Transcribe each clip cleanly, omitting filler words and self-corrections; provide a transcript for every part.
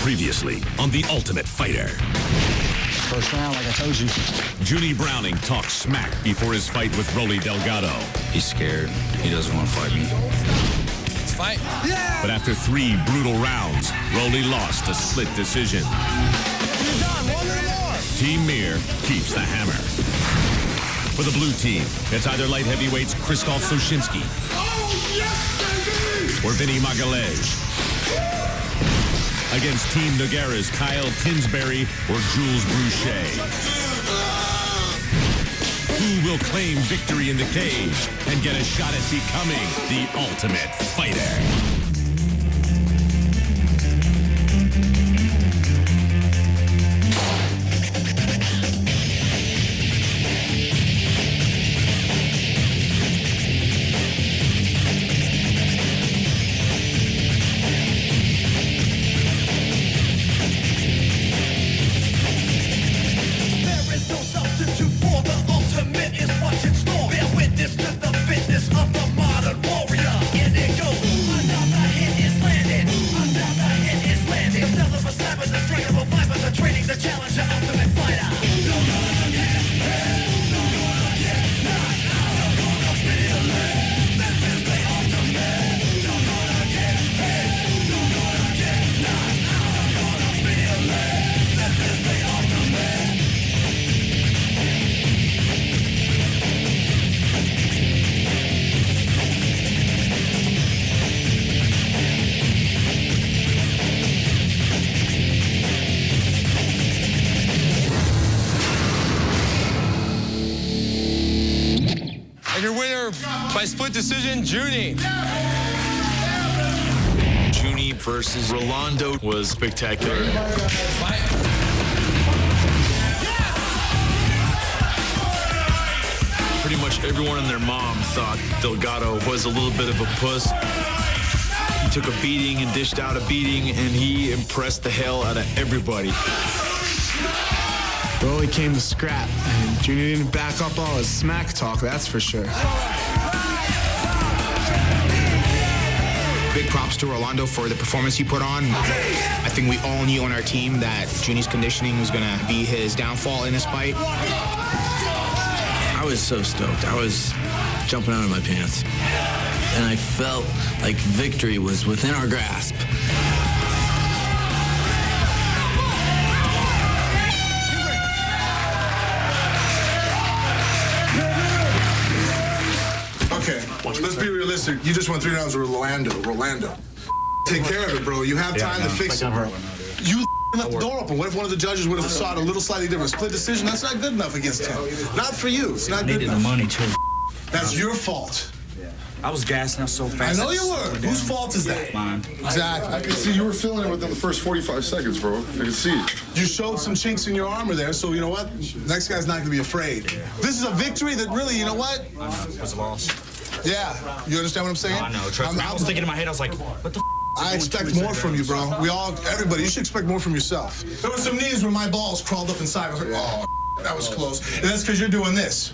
Previously on The Ultimate Fighter. First round, like I told you. Junie Browning talks smack before his fight with Rolly Delgado. He's scared. He doesn't want to fight me. Let's fight. Yeah! But after 3 brutal rounds, Rolly lost a split decision. You're done. One more. Team Mir keeps the hammer. For the blue team, it's either light heavyweights Krzysztof Soshinsky or Vinny Magalhaes against Team Nogueira's Kyle Kingsbury or Jules Boucher. Who will claim victory in the cage and get a shot at becoming the Ultimate Fighter? And your winner by split decision, Junie. Junie versus Rolando was spectacular. Fight. Pretty much everyone and their mom thought Delgado was a little bit of a puss. He took a beating and dished out a beating, and he impressed the hell out of everybody. Rolly came to scrap, and Junie didn't back up all his smack talk, that's for sure. Big props to Rolando for the performance he put on. I think we all knew on our team that Junie's conditioning was gonna be his downfall in this fight. I was so stoked. I was jumping out of my pants. And I felt like victory was within our grasp. Okay, let's be realistic. You just won 3 rounds with Rolando. Take care of it, bro. You have time to fix it, bro. You left the door open. What if one of the judges would have saw it a little slightly different? Split decision? That's not good enough against him. Not for you. It's not good enough. Needed the money, too. That's your fault. I was gassing up so fast. I know you were. Whose fault is that? Mine. Exactly. I can see you were feeling it within the first 45 seconds, bro. I can see it. You showed some chinks in your armor there, so you know what? Next guy's not going to be afraid. This is a victory that really, you know what? It was a loss. Yeah. You understand what I'm saying? No, I know. Trust me. I was thinking in my head, I was like, what the f? I expect more from you, bro. Everybody, you should expect more from yourself. There were some knees where my balls crawled up inside. I was like, oh, that was close. And that's because you're doing this.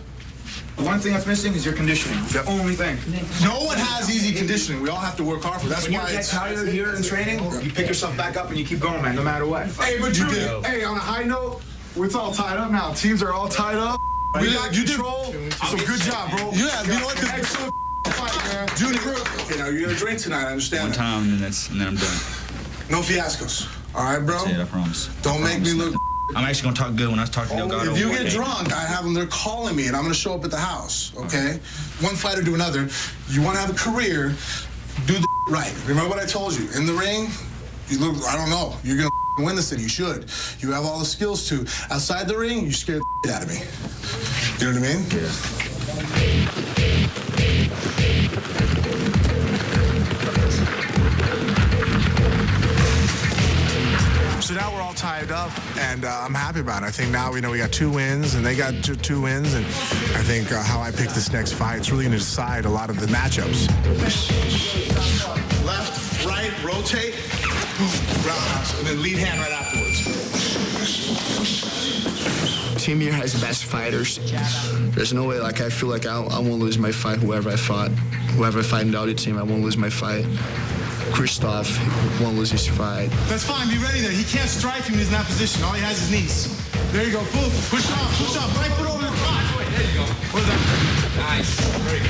The one thing that's missing is your conditioning. The only thing. No one has easy conditioning. We all have to work hard for it. That's when why you get tired here in training, you pick yourself back up and you keep going, man, no matter what. Hey, but hey, on a high note, it's all tied up now. Teams are all tied up. We got control. So good job, bro. Yeah, you know what? Excellent fight, man. Junie, okay, now you're gonna drink tonight. I understand. One time, and then I'm done. No fiascos. All right, bro? That's it, I promise. Don't make me look. I'm actually gonna talk good when I talk to Delgado. If you get drunk, I have them. They're calling me, and I'm gonna show up at the house. Okay? One fighter to another. You want to have a career? Do the right. Remember what I told you. In the ring, you look. I don't know. You're gonna win this thing. You should. You have all the skills to. Outside the ring, you scared the out of me. You know what I mean? Yeah. So now we're all tied up, and I'm happy about it. I think now we know we got 2 wins, and they got two wins, and I think how I pick this next fight, it's really going to decide a lot of the matchups. Left, right, rotate, roundhouse, and then lead hand right afterwards. Team here has the best fighters. There's no way, like, I feel like I won't lose my fight, whoever I fight in the other team, I won't lose my fight. Christoph won't lose his fight. That's fine. Be ready there. He can't strike him when he's in that position. All he has is knees. There you go. Boom. Push off. Push off. Right foot over the top. There you go. What is that? Nice. Very good.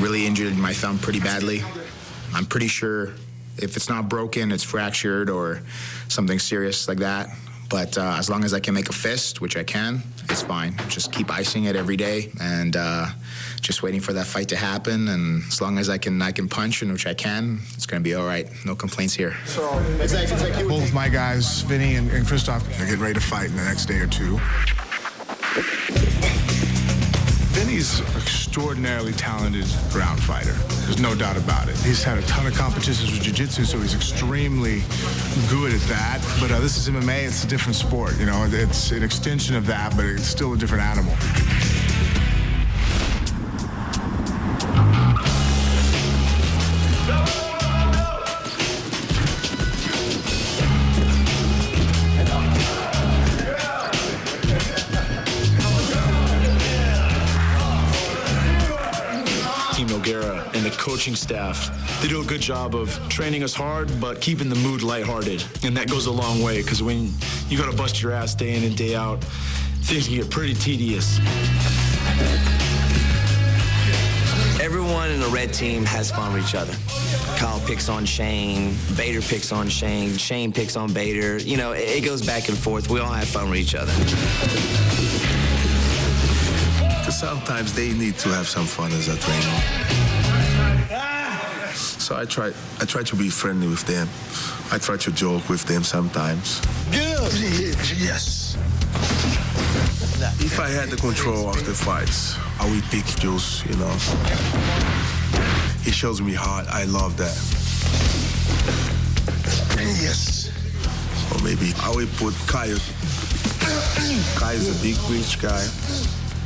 Really injured my thumb pretty badly. I'm pretty sure if it's not broken, it's fractured or something serious like that. But as long as I can make a fist, which I can, it's fine. Just keep icing it every day and just waiting for that fight to happen. And as long as I can punch, and which I can, it's going to be all right. No complaints here. So, both of my guys, Vinny and Christoph, are getting ready to fight in the next day or two. Vinny's an extraordinarily talented ground fighter. There's no doubt about it. He's had a ton of competitions with jiu-jitsu, so he's extremely good at that. But this is MMA. It's a different sport. You know, it's an extension of that, but it's still a different animal. And the coaching staff, they do a good job of training us hard, but keeping the mood lighthearted. And that goes a long way, because when you got to bust your ass day in and day out, things can get pretty tedious. Everyone in the red team has fun with each other. Kyle picks on Shane, Bader picks on Shane, Shane picks on Bader. You know, it goes back and forth. We all have fun with each other. Sometimes they need to have some fun as a trainer. So I try to be friendly with them. I try to joke with them sometimes. Good. Yes. If I had the control of the fights, I would pick Jules, you know. He shows me heart. I love that. Yes. Or maybe I would put Kyle. Kyle's a big, rich guy.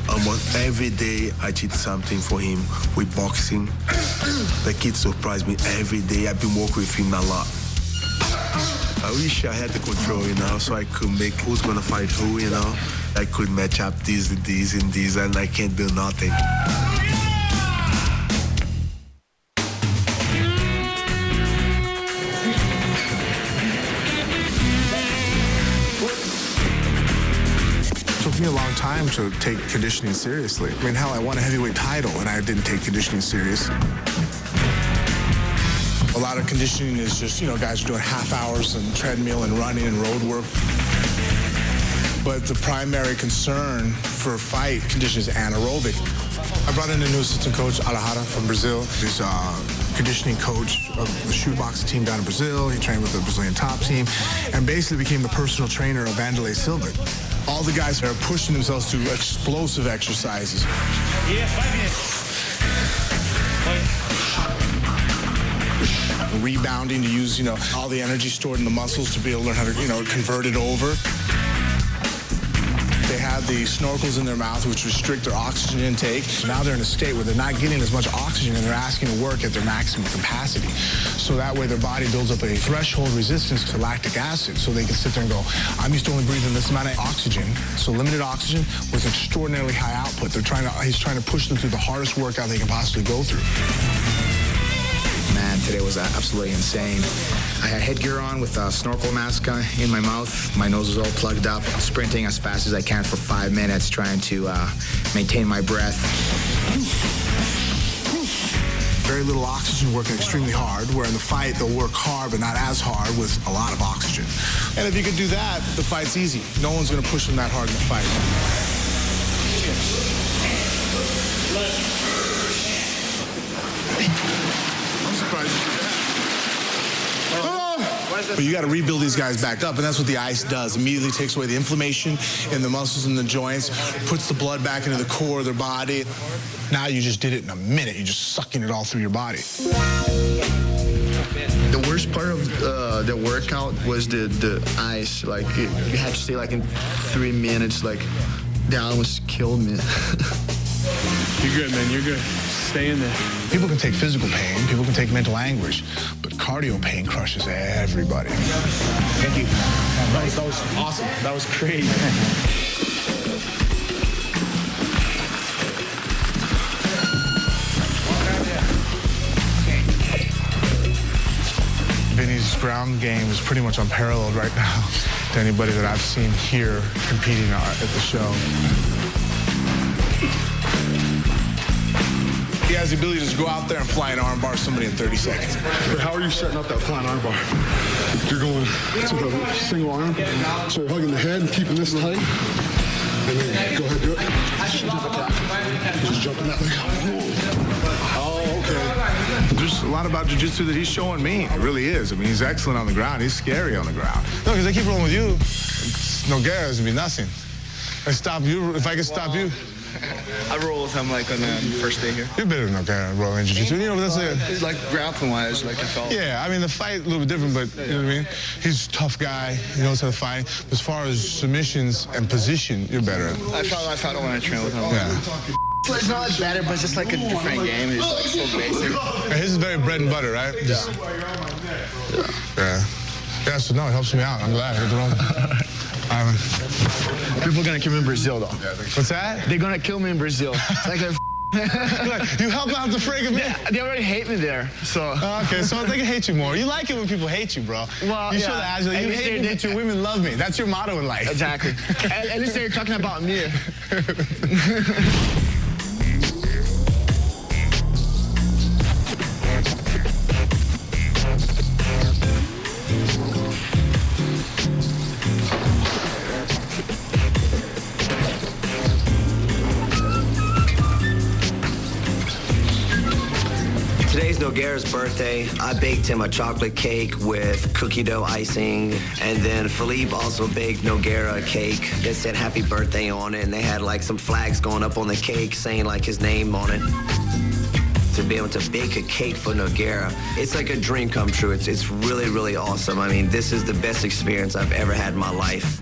Almost every day I did something for him with boxing. The kid surprised me every day. I've been working with him a lot. I wish I had the control, you know, so I could make who's gonna fight who, you know. I could match up these and these and these, and I can't do nothing. It took me a long time to take conditioning seriously. I mean, hell, I won a heavyweight title and I didn't take conditioning serious. A lot of conditioning is just, you know, guys are doing half hours and treadmill and running and road work. But the primary concern for fight condition is anaerobic. I brought in a new assistant coach, Alejandro from Brazil. He's a conditioning coach of the shootboxing team down in Brazil. He trained with the Brazilian top team and basically became the personal trainer of Vanderlei Silva. All the guys are pushing themselves to explosive exercises. Yeah, 5 minutes. Rebounding to use, you know, all the energy stored in the muscles to be able to learn how to, you know, convert it over. They have the snorkels in their mouth, which restrict their oxygen intake. Now they're in a state where they're not getting as much oxygen and they're asking to work at their maximum capacity. So that way their body builds up a threshold resistance to lactic acid. So they can sit there and go, I'm used to only breathing this amount of oxygen. So limited oxygen with extraordinarily high output. He's trying to push them through the hardest workout they can possibly go through. Man, today was absolutely insane. I had headgear on with a snorkel mask in my mouth. My nose was all plugged up, sprinting as fast as I can for 5 minutes, trying to maintain my breath. Very little oxygen, working extremely hard, where in the fight they'll work hard but not as hard with a lot of oxygen. And if you can do that, the fight's easy. No one's going to push them that hard in the fight. I'm surprised. But you got to rebuild these guys back up, and that's what the ice does. Immediately takes away the inflammation in the muscles and the joints, puts the blood back into the core of their body. Now you just did it in a minute. You're just sucking it all through your body. The worst part of the workout was the ice. Like, you had to stay like in 3 minutes. Like, that almost killed me. You're good, man. You're good. Stay in there. People can take physical pain, people can take mental anguish, but cardio pain crushes everybody. Thank you. That was awesome. That was crazy. Vinny's ground game is pretty much unparalleled right now to anybody that I've seen here competing at the show. He has the ability to just go out there and fly an armbar somebody in 30 seconds. But how are you setting up that flying armbar? You're going to the single arm, so you're hugging the head, keeping this tight, and then go ahead, do it. Just jumping that way. Oh, okay. There's a lot about jiu-jitsu that he's showing me. It really is. I mean, he's excellent on the ground. He's scary on the ground. No, because I keep rolling with you. Nogueira's gonna be nothing. If I could stop you. I roll with him like on the first day here. You're better than Nogueira rolling jiu-jitsu. You know, that's It's like grappling-wise, like I felt. Yeah, I mean, the fight a little bit different, but you know what I mean? He's a tough guy. He knows how to fight. As far as submissions and position, you're better at it. I felt I want to train with him. Yeah. It's not like better, but it's just like a different game. It's like so basic. And his is very bread and butter, right? Just, yeah, so no, it helps me out. I'm glad. People are gonna kill me in Brazil, though. What's that? They're gonna kill me in Brazil. Like you help out the friggin' man. They already hate me there, so. Okay, so they can hate you more. You like it when people hate you, bro. Well, you show the agility. You hate me, but your women love me. That's your motto in life. Exactly. At least they're talking about me. Today's Nogueira's birthday. I baked him a chocolate cake with cookie dough icing, and then Philippe also baked Nogueira a cake that said happy birthday on it, and they had like some flags going up on the cake saying like his name on it. To be able to bake a cake for Nogueira, it's like a dream come true. It's really, really awesome. I mean, this is the best experience I've ever had in my life.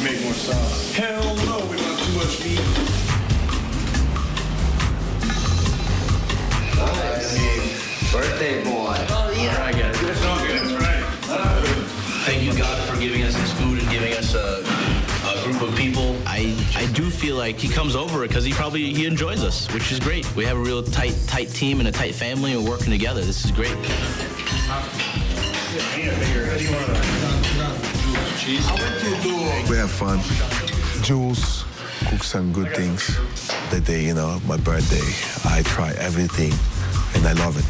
Make more sauce. Hell no, we don't have too much meat. Nice. Birthday boy. Oh, yeah. All right, guys. That's all good. That's right. Thank you, God, for giving us this food and giving us a group of people. I do feel like he comes over because he enjoys us, which is great. We have a real tight team and a tight family, and we're working together. This is great. We have fun. Jules cooks some good things. The day, you know, my birthday, I try everything, and I love it.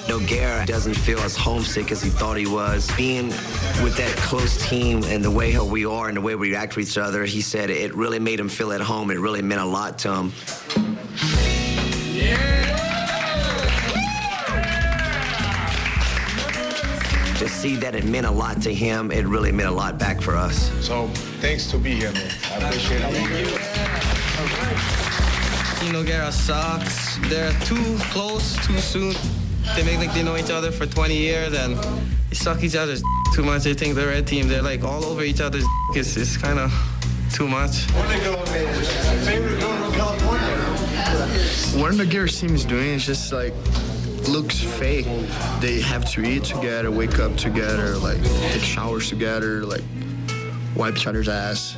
Nogueira doesn't feel as homesick as he thought he was. Being with that close team and the way how we are and the way we react to each other, he said it really made him feel at home. It really meant a lot to him. To see that it meant a lot to him, it really meant a lot back for us. So, thanks to be here, man. I appreciate it. Nogueira sucks. They're too close, too soon. They make like they know each other for 20 years, and they suck each other's too much. They think the red team, they're like all over each other's. It's kind of too much. What Nogueira's team is doing is just like, looks fake. They have to eat together, wake up together, like take showers together, like wipe each other's ass.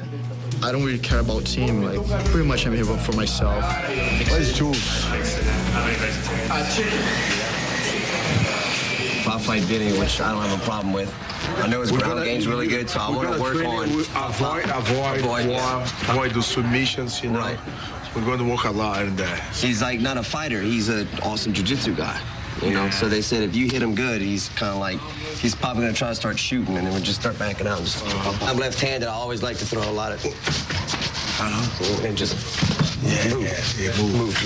I don't really care about team. Like pretty much I'm here for myself. Where's Jules? If I fight Vinny, which I don't have a problem with, I know his ground game's really good, so I want to work on avoid the submissions, you know. Right. We're going to work a lot in there. He's like not a fighter. He's an awesome jiu-jitsu guy. You know, so they said if you hit him good, he's kind of like, he's probably going to try to start shooting, and then we'll just start backing out. I'm left-handed. I always like to throw a lot of, and just move.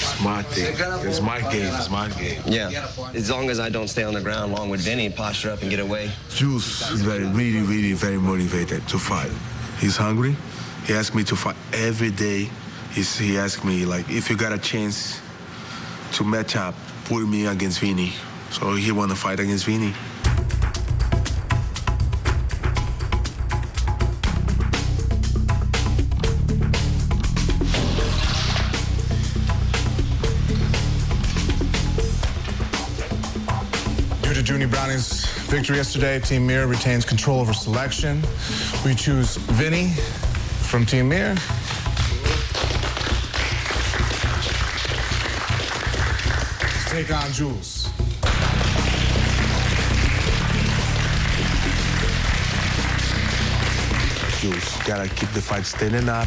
Smart thing. It's my game. Yeah, as long as I don't stay on the ground long with Vinny, posture up and get away. Jules is really very motivated to fight. He's hungry. He asked me to fight every day. He asked me, like, if you got a chance to match up, put me against Vinny. So he want to fight against Vinny. to Junie Browning's victory yesterday. Team Mir retains control over selection. We choose Vinny from Team Mir. Take on Jules. Jules, gotta keep the fight standing up.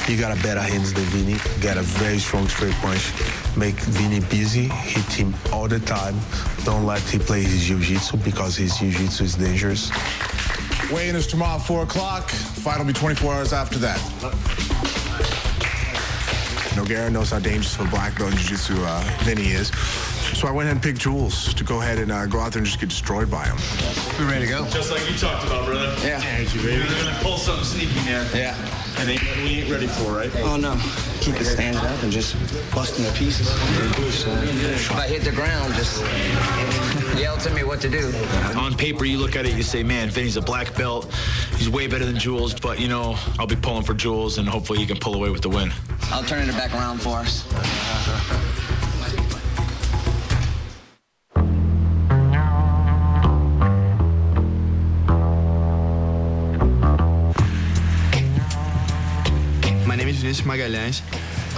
You got a better hands than Vinny. Got a very strong straight punch. Make Vinny busy, hit him all the time. Don't let him play his jiu-jitsu because his jiu-jitsu is dangerous. Weigh-in is tomorrow at 4 o'clock. Fight will be 24 hours after that. Nogueira knows how dangerous of a black belt in jiu-jitsu Vinny is. So I went ahead and picked Jules to go ahead and go out there and just get destroyed by him. We're ready to go. Just like you talked about, brother. Yeah. You're gonna pull something sneaky, man. Yeah. And we ain't ready for, right? Oh, no. Keep it standing up and just busting to pieces. If I hit the ground, just yell to me what to do. On paper, you look at it, you say, man, Vinny's a black belt. He's way better than Jules, but, you know, I'll be pulling for Jules, and hopefully he can pull away with the win. I'll turn it back around for us. My name is Vinicius Magalhães.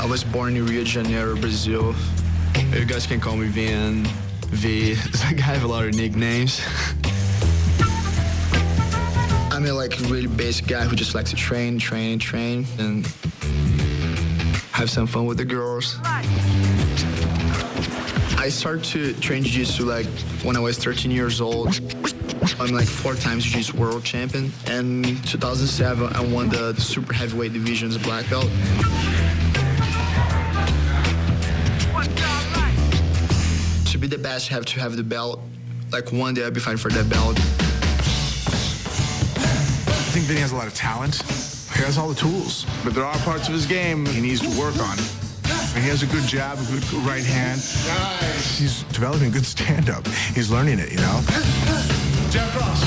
I was born in Rio de Janeiro, Brazil. You guys can call me Vin, V. I have a lot of nicknames. I'm a really basic guy who just likes to train, and have some fun with the girls. I started to train jiu-jitsu when I was 13 years old. I'm 4 times jiu-jitsu world champion. And in 2007, I won the super heavyweight division as a black belt. To be the best, you have to have the belt. One day I'll be fighting for that belt. I think Vinny has a lot of talent. He has all the tools, but there are parts of his game he needs to work on. He has a good jab, a good right hand. Nice. He's developing good stand-up. He's learning it, you know? Jab cross.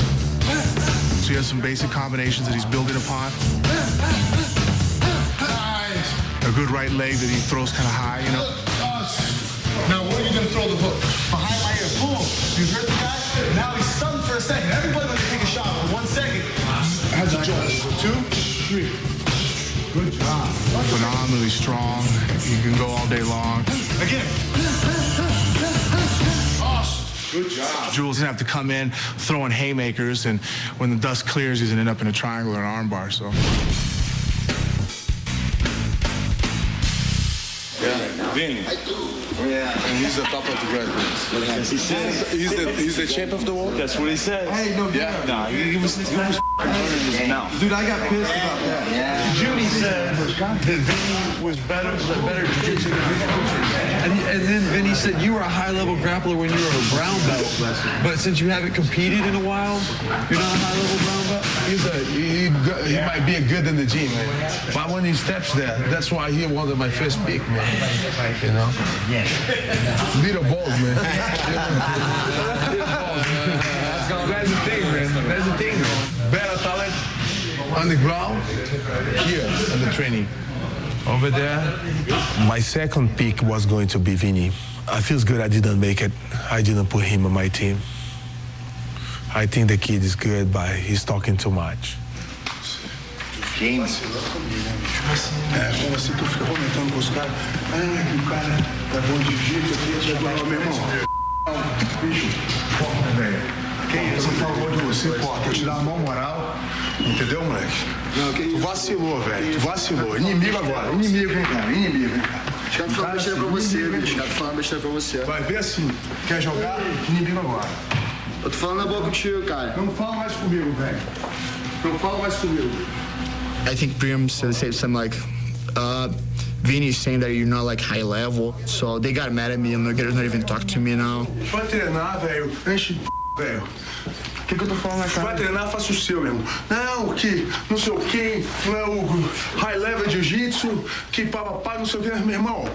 So he has some basic combinations that he's building upon. Nice. A good right leg that he throws kind of high, you know? Now, where are you going to throw the hook? Behind my ear. Boom. You heard the guy? Now he's stunned for a second. Everybody wants to take a shot for 1 second. How's it jump? 2, 3. Good job. Phenomenally strong. He can go all day long. Again. Awesome. Good job. Jules doesn't have to come in throwing haymakers, and when the dust clears, he's going to end up in a triangle or an arm bar, so. Yeah, Vinny. Yeah. And he's the top of the graduates. Yes, he said. He's the champ of the world? That's what he said. Hey, no, yeah. Nah, he was now. Dude, I got pissed about that. Yeah. Junie said that Vinny was better jiu-jitsu than and then Vinny said you were a high-level grappler when you were a brown belt, but since you haven't competed in a while, you're not a high-level brown belt? He might be good in the gym, but when he steps there, that's why he wanted my first pick, man. You know? Yeah. Little balls, man. That's the thing, man. That's the thing, man. Better talent on the ground, here, on the training. Over there. My second pick was going to be Vinny. I feel good I didn't make it. I didn't put him on my team. I think the kid is good, but he's talking too much. James. Como assim tu fica comentando com os caras? Que o cara é bom de jiu-jitsu, eu queria te adorar, meu irmão. Bicho, foda, velho. Que isso? Eu falo de você, pô, pra te dar uma mão moral. Entendeu, moleque? Não, que tu vacilou, velho. Tu vacilou. Inimigo agora. Inimigo, hein, cara? Inimigo, hein, cara? Os caras falam besteira pra você, bicho. Os caras falam besteira pra você. Vai ver assim. Quer jogar? Inimigo agora. Eu tô falando na boa contigo, cara. Não fala mais comigo, velho. Não fala mais comigo. I think Priam said something Vinny is saying that you're not high level, so they got mad at me and Nogueira's not even talking to me now. Vai treinar, velho. Enche de velho. O que eu tô falando na cara? Vai treinar, faça o seu, meu irmão. Não, que não sei o quê, não é o high level jiu-jitsu, que papapá, não sei o quê. Meu irmão,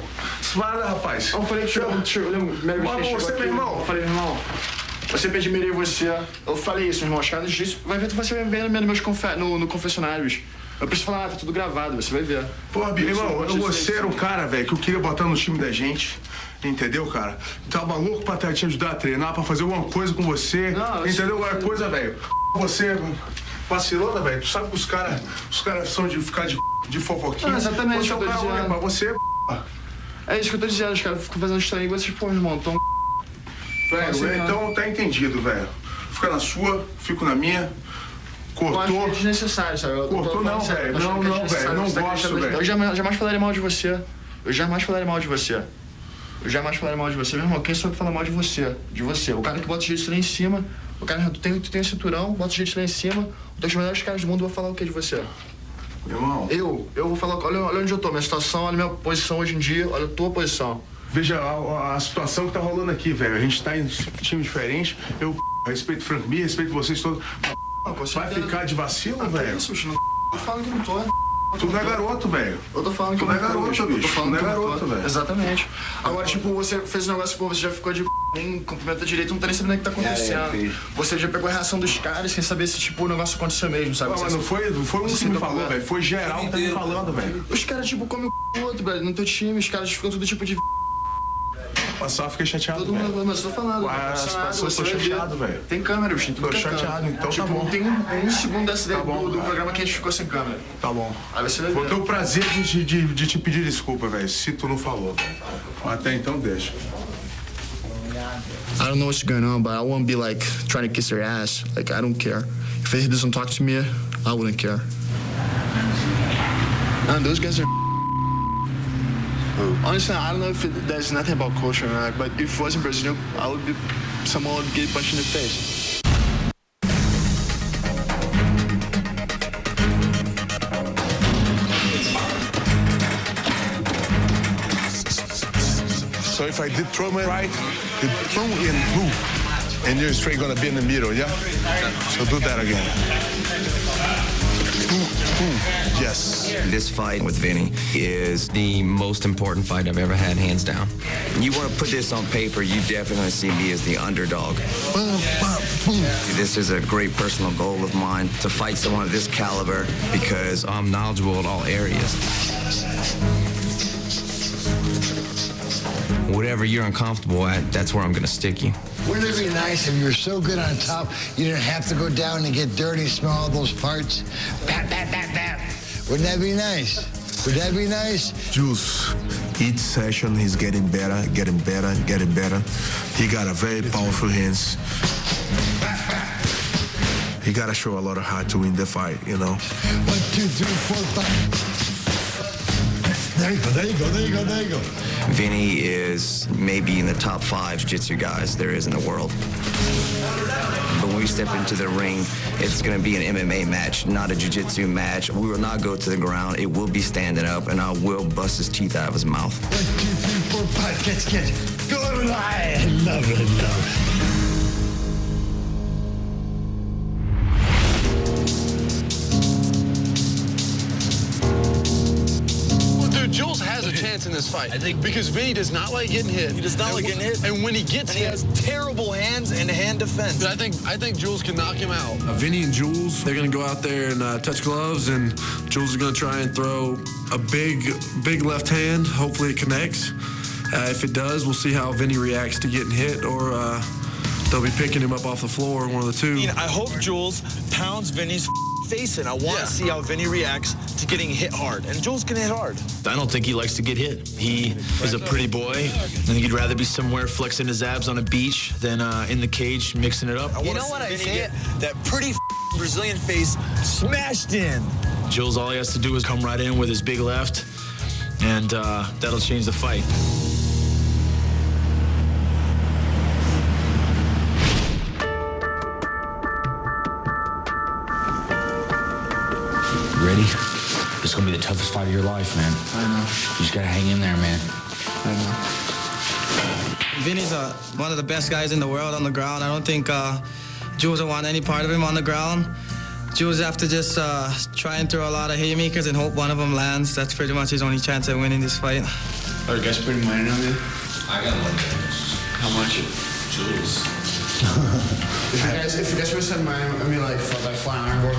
para, rapaz. Eu falei que Bota você, meu irmão. Eu falei, irmão, eu sempre admirei você. Eu falei isso, meu irmão. Os caras disso, vai ver, tu vai ser vendo meus no confessionário, bicho. Eu preciso falar, tá tudo gravado, você vai ver. Pô, irmão, você era o cara, velho, que eu queria botar no time da gente. Entendeu, cara? Tava louco pra te ajudar a treinar, pra fazer alguma coisa com você. Não, entendeu? Agora coisa, velho. Você vacilona, velho. Tu sabe que os caras são de ficar de fofoquinha. Não, exatamente. Você é o cara homem, mas você é isso que eu tô dizendo, os caras ficam fazendo isso aí, vocês, pô, irmão, tão... Velho, então tá entendido, velho. Fica na sua, fico na minha. Cortou. Eu acho que é desnecessário, sabe? Cortou não, velho. Não, velho. Não gosto, velho. Eu jamais falarei mal de você. Eu jamais falarei mal de você. Meu irmão, quem soube falar mal de você? De você. O cara que bota o jiu-jitsu lá em cima, o cara tu tem um cinturão, bota o jiu-jitsu lá em cima, os dois melhores caras do mundo vão falar o que de você? Meu irmão. Eu vou falar, olha onde eu tô, minha situação, olha a minha posição hoje em dia, olha a tua posição. Veja a situação que tá rolando aqui, velho. A gente tá em time diferente, eu respeito o Frank Mir, respeito vocês todos. Vai ficar de vacilo, velho? Isso, não tô falando que não tô. Tu não é garoto, velho. Eu tô falando que tu não é garoto, bicho. Tu não é garoto, velho. Exatamente. Agora, tipo, você fez um negócio, pô, você já ficou de nem cumprimenta direito, não tá nem sabendo o que tá acontecendo. Você já pegou a reação dos caras sem saber se, tipo, o negócio aconteceu mesmo, sabe? Mas não foi um que me falou, velho. Foi geral que tá me falando, velho. Os caras, tipo, comem o outro, velho, no teu time. Os caras ficam tudo tipo de... Só fiquei chateado, todo mundo, mas eu tô falando. A situação, eu tô chateado, velho. Tem câmera, bicho. Tô chateado, então tipo, tá bom. Tem um segundo desse do programa que a gente ficou sem câmera. Tá bom. Aí você vai ver. Vou ter o prazer de te pedir desculpa, velho, se tu não falou, velho. Até então, deixa. I don't know what's going on, but I won't be like trying to kiss her ass. Like, I don't care. If he doesn't talk to me, I wouldn't care. And those guys are... Honestly, I don't know if there's nothing about culture or not, but if it wasn't Brazil, I would be someone would get punched in the face. So if I did throw my right, you throw in blue, and you're straight gonna be in the middle, yeah? So do that again. Yes. This fight with Vinny is the most important fight I've ever had, hands down. You want to put this on paper, you definitely see me as the underdog. This is a great personal goal of mine, to fight someone of this caliber, because I'm knowledgeable in all areas. Whatever you're uncomfortable at, that's where I'm going to stick you. Wouldn't it be nice if you were so good on top, you didn't have to go down and get dirty, smell all those farts? Bat, bat, bat, bat. Wouldn't that be nice? Would that be nice? Juice, each session he's getting better, getting better, getting better. He got a very powerful hands. He got to show a lot of heart to win the fight, you know? 1, 2, 3, 4, 5. There you go. Vinny is maybe in the top 5 jiu-jitsu guys there is in the world. But when we step into the ring, it's going to be an MMA match, not a jiu-jitsu match. We will not go to the ground. It will be standing up, and I will bust his teeth out of his mouth. 1, 2, 3, 4, 5. Catch. Go. I love it. Jules has a chance in this fight. I think because Vinny does not like getting hit. He does not like getting hit. And when he gets hit, he has terrible hands and hand defense. But I think Jules can knock him out. Vinny and Jules, they're gonna go out there and touch gloves, and Jules is gonna try and throw a big left hand. Hopefully it connects. If it does, we'll see how Vinny reacts to getting hit, or they'll be picking him up off the floor, one of the two. I hope Jules pounds Vinny's face in. I want to see how Vinny reacts to getting hit hard. And Jules can hit hard. I don't think he likes to get hit. He is a pretty boy. I think he'd rather be somewhere flexing his abs on a beach than in the cage mixing it up. You know what I say? That pretty Brazilian face smashed in. Jules, all he has to do is come right in with his big left, and that'll change the fight. Ready? This is gonna be the toughest fight of your life, man. I know. You just gotta hang in there, man. I know. Vinny's one of the best guys in the world on the ground. I don't think Jules will want any part of him on the ground. Jules have to just try and throw a lot of haymakers and hope one of them lands. That's pretty much his only chance at winning this fight. Are you guys putting money on you? I got money. How much? Jules. If you guys would send money, I mean, like, for like flying iron board,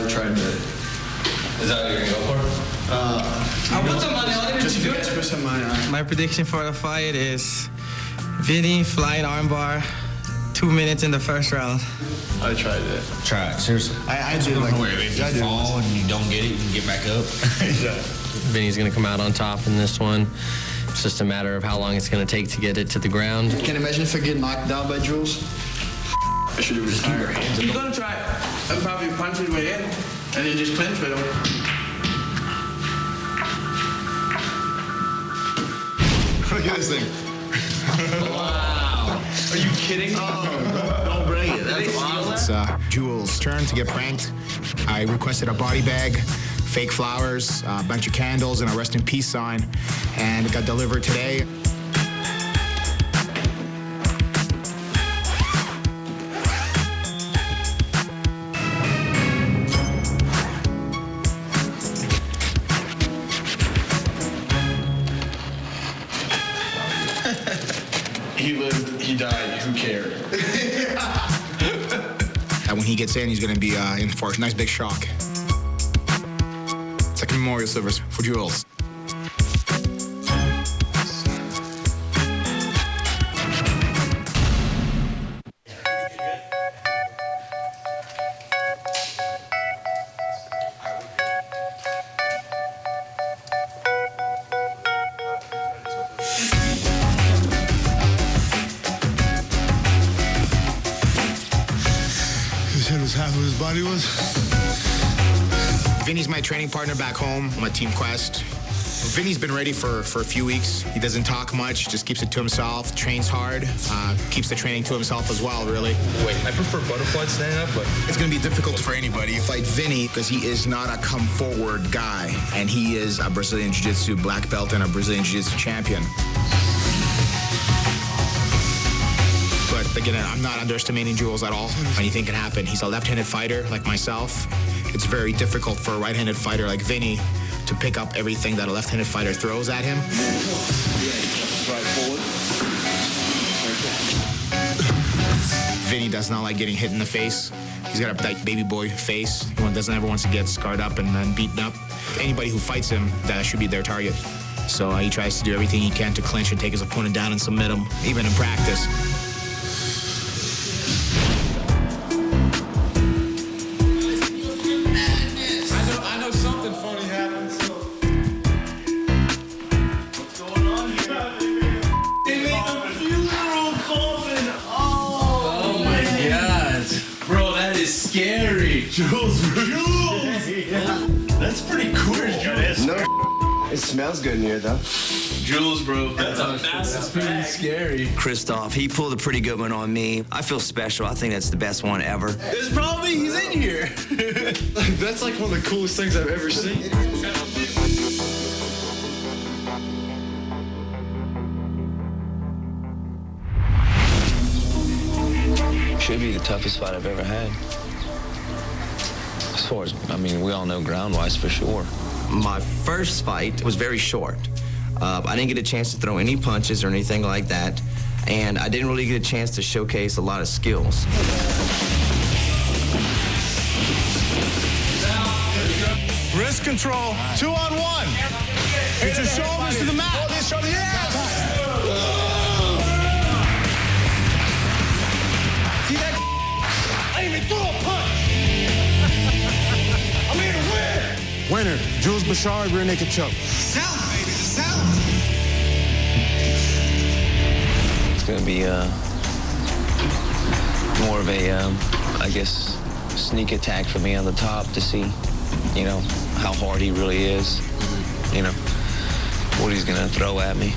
try to do it. Is that what you're going to go for? I put the money on it. Just to get My prediction for the fight is Vinny flying armbar, 2 minutes in the first round. I tried it. Try it, seriously. I did like if you fall and you don't get it, you can get back up. Vinny's going to come out on top in this one. It's just a matter of how long it's going to take to get it to the ground. Can you imagine if I get knocked down by Jules? I should have retired. He's gonna try and probably punch his way in, and then just clinch with him. Look at this thing. Wow. Are you kidding? Oh, don't bring it. That's awesome. It's Jules' turn to get pranked. I requested a body bag, fake flowers, a bunch of candles, and a rest in peace sign, and it got delivered today. He lived, he died, who cared? When he gets in, he's going to be in for a nice big shock. It's like a memorial service for Jules. His head was half of his body was. Vinny's my training partner back home on my Team Quest. Vinny's been ready for a few weeks. He doesn't talk much, just keeps it to himself, trains hard, keeps the training to himself as well, really. Wait, I prefer butterfly standing up, but it's going to be difficult for anybody to fight Vinny because he is not a come-forward guy, and he is a Brazilian Jiu-Jitsu black belt and a Brazilian Jiu-Jitsu champion. But again, I'm not underestimating Jules at all. Anything can happen. He's a left-handed fighter like myself. It's very difficult for a right-handed fighter like Vinny to pick up everything that a left-handed fighter throws at him. Right forward. Vinny does not like getting hit in the face. He's got a like, baby boy face. He doesn't ever want to get scarred up and beaten up. Anybody who fights him, that should be their target. So he tries to do everything he can to clinch and take his opponent down and submit him, even in practice. Scary. Jules. Yeah. That's pretty cool. No, it smells good in here, though. Jules, bro. That's pretty scary. Christoph, he pulled a pretty good one on me. I feel special. I think that's the best one ever. It's probably he's in here. That's like one of the coolest things I've ever seen. Should be the toughest fight I've ever had. As far as, I mean, we all know ground-wise for sure. My first fight was very short. I didn't get a chance to throw any punches or anything like that, and I didn't really get a chance to showcase a lot of skills. Wrist control, 2-on-1. Get your shoulders to the mat. Hold these shoulders, yes! See that? I didn't even throw a punch. I'm here to win. Winner, Jules Bashar, rear naked choke. Sound, baby, the sound. It's going to be more of a, I guess, sneak attack for me on the top to see, you know, how hard he really is, you know, what he's going to throw at me.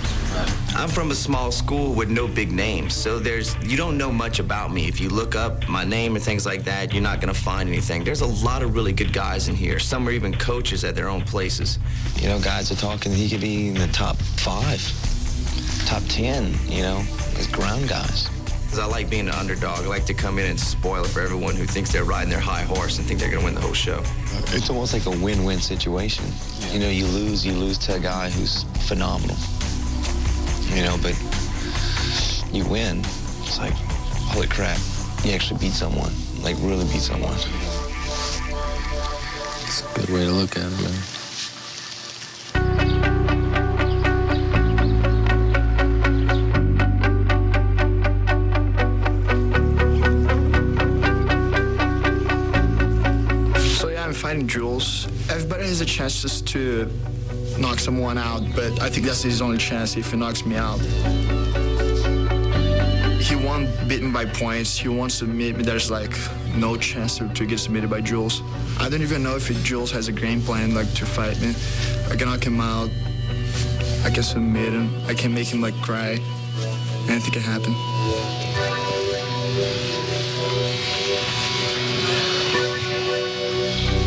I'm from a small school with no big names, so you don't know much about me. If you look up my name and things like that, you're not gonna find anything. There's a lot of really good guys in here. Some are even coaches at their own places. You know, guys are talking, he could be in the top 5, top 10, you know, as ground guys. Because I like being an underdog. I like to come in and spoil it for everyone who thinks they're riding their high horse and think they're gonna win the whole show. It's almost like a win-win situation. You know, you lose to a guy who's phenomenal. You know, but you win. It's like, holy crap, you actually beat someone, like really beat someone. Good way to look at it, man. So yeah, I'm fighting Jules. Everybody has a chance just to knock someone out, but I think that's his only chance if he knocks me out. He won't beat me by points. He won't submit me. There's like no chance to get submitted by Jules. I don't even know if Jules has a game plan like to fight me. I can knock him out. I can submit him. I can make him like cry. Anything can happen.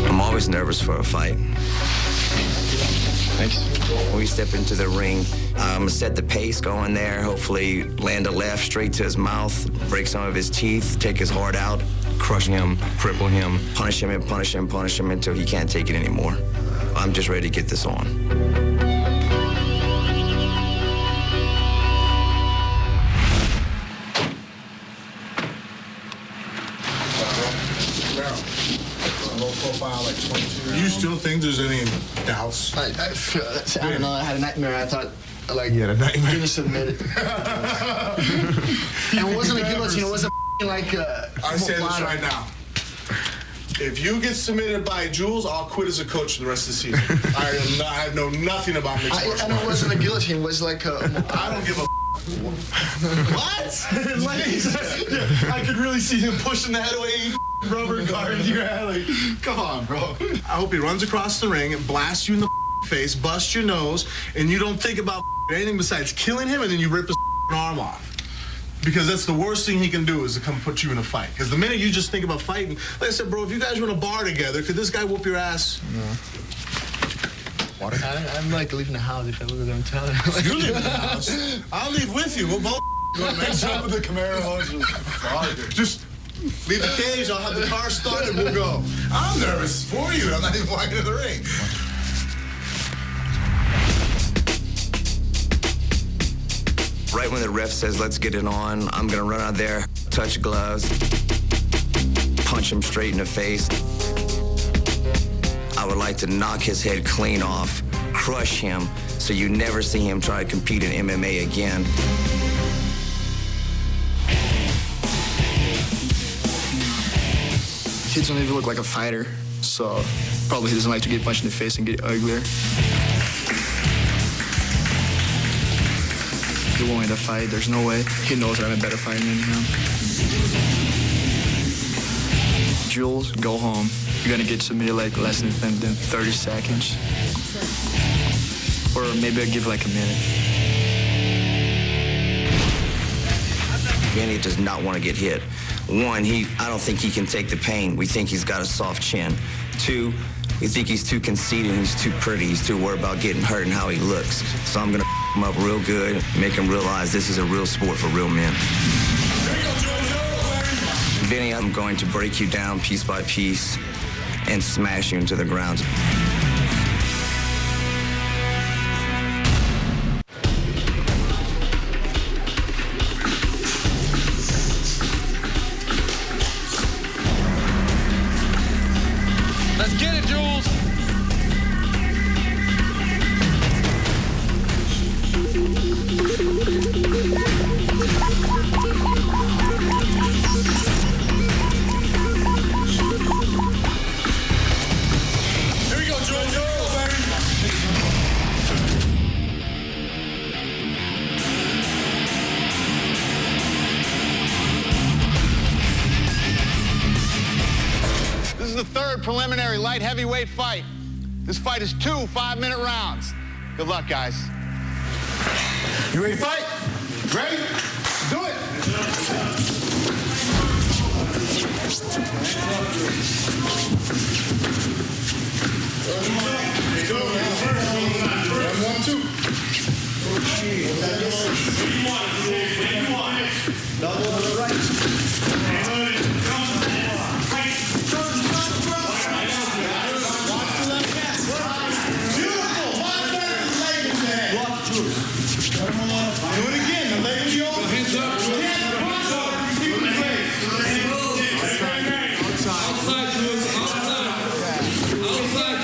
I'm always nervous for a fight. Thanks. When we step into the ring, I'm gonna set the pace going there, hopefully land a left straight to his mouth, break some of his teeth, take his heart out, crush him, cripple him, punish him and punish him, punish him until he can't take it anymore. I'm just ready to get this on. Low profile, like 22. Do you still think there's any doubts? I don't know. I had a nightmare. I thought, like, you had a nightmare? Getting submitted. And it wasn't a guillotine. It was a like. I say this right now. If you get submitted by Jules, I'll quit as a coach for the rest of the season. I know nothing about mixed martial arts. And it wasn't a guillotine. It was like a. I don't give a. What? I could really see him pushing that away. Rubber guard in your alley. Come on, bro. I hope he runs across the ring and blasts you in the face, busts your nose, and you don't think about anything besides killing him, and then you rip his arm off. Because that's the worst thing he can do is to come put you in a fight. Because the minute you just think about fighting, like I said, bro, if you guys were in a bar together, could this guy whoop your ass? No. Water? I'm like leaving the house if I look at them telling. You leave the house. I'll leave with you. We'll both go to next jump with the Camaro. Just leave the cage. I'll have the car started. We'll go. I'm nervous for you. I'm not even walking to the ring. Right when the ref says, let's get it on, I'm gonna run out there, touch gloves, punch him straight in the face. I would like to knock his head clean off, crush him, so you never see him try to compete in MMA again. He doesn't even look like a fighter, so probably he doesn't like to get punched in the face and get uglier. He won't win the fight. There's no way. He knows that I'm a better fighter than him. Jules, go home. You're gonna get submitted like less than 30 seconds. Or maybe I'll give like a minute. Vinny does not want to get hit. One, I don't think he can take the pain. We think he's got a soft chin. Two, we think he's too conceited, he's too pretty, he's too worried about getting hurt and how he looks. So I'm gonna him up real good, make him realize this is a real sport for real men. Vinny, I'm going to break you down piece by piece and smash you into the ground. Let's get it, Jules. Here we go, Jules. This is the third preliminary light heavyweight fight. This fight is 2 5-minute rounds. Good luck, guys. You ready to fight? Ready? Do it. Let's go. One, two. Double to the right. Do it again. The leg will be open. Hands up. Keep it in place. Outside. Outside, Jules. Outside. Outside.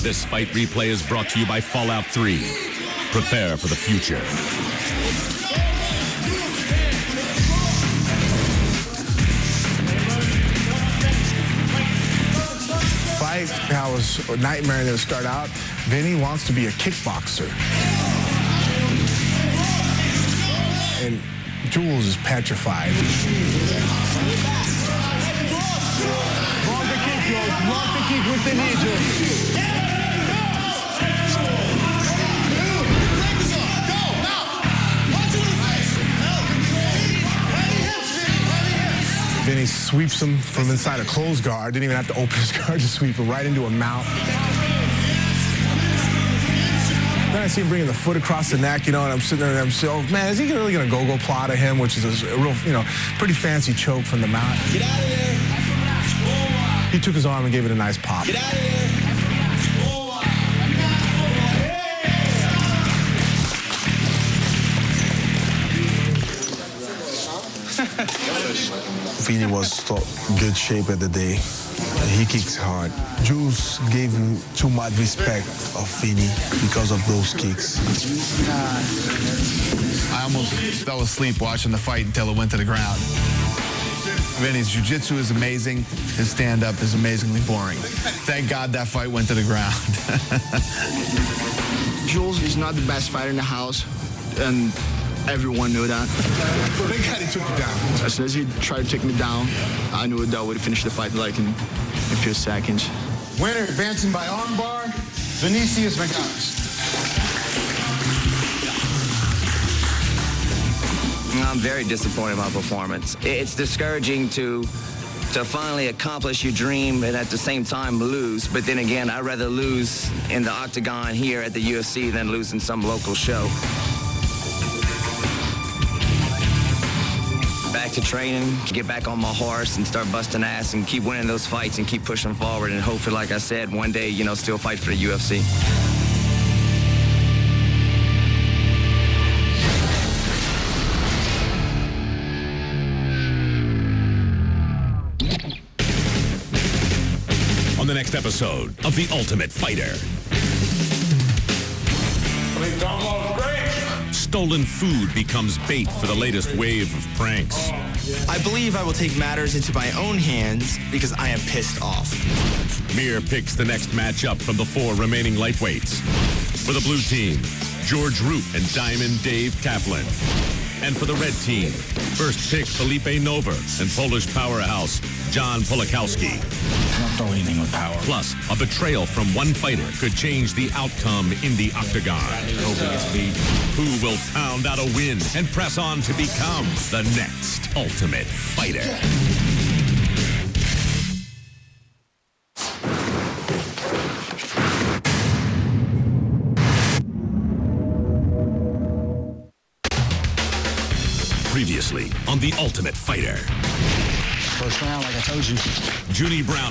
This fight replay is brought to you by Fallout 3. Prepare for the future. Fight, how was a nightmare to start out. Vinny wants to be a kickboxer. And Jules is petrified. Block the kick, Jules. Block the kick with the knee, Jules. Vinny sweeps him from inside a closed guard. Didn't even have to open his guard to sweep him right into a mount. Then I see him bringing the foot across the neck, and I'm sitting there and I'm saying, oh, man, is he really going to go plot at him, which is a real, pretty fancy choke from the mount. Get out of there. He took his arm and gave it a nice pop. Get out of there. Vinny was good shape at the day. He kicks hard. Jules gave him too much respect of Vinny because of those kicks. I almost fell asleep watching the fight until it went to the ground. Vinny's jiu-jitsu is amazing. His stand-up is amazingly boring. Thank God that fight went to the ground. Jules is not the best fighter in the house, and everyone knew that. Thank God he took you down. As soon as he tried to take me down, I knew that would finish the fight like in a few seconds. Winner advancing by armbar, Vinicius McGuinness. I'm very disappointed in my performance. It's discouraging to finally accomplish your dream and at the same time lose. But then again, I'd rather lose in the octagon here at the UFC than lose in some local show. Back to training, get back on my horse and start busting ass and keep winning those fights and keep pushing forward and hopefully, like I said, one day, still fight for the UFC. On the next episode of The Ultimate Fighter. Stolen food becomes bait for the latest wave of pranks. I believe I will take matters into my own hands because I am pissed off. Mir picks the next matchup from the 4 remaining lightweights. For the blue team, George Root and Diamond Dave Kaplan. And for the red team, first pick Felipe Nover and Polish powerhouse John Polakowski. I don't throw anything with power. Plus, a betrayal from one fighter could change the outcome in the octagon. Hope he gets beat. Who will pound out a win and press on to become the next Ultimate Fighter? Previously on The Ultimate Fighter. First round, like I told you. Junie Browning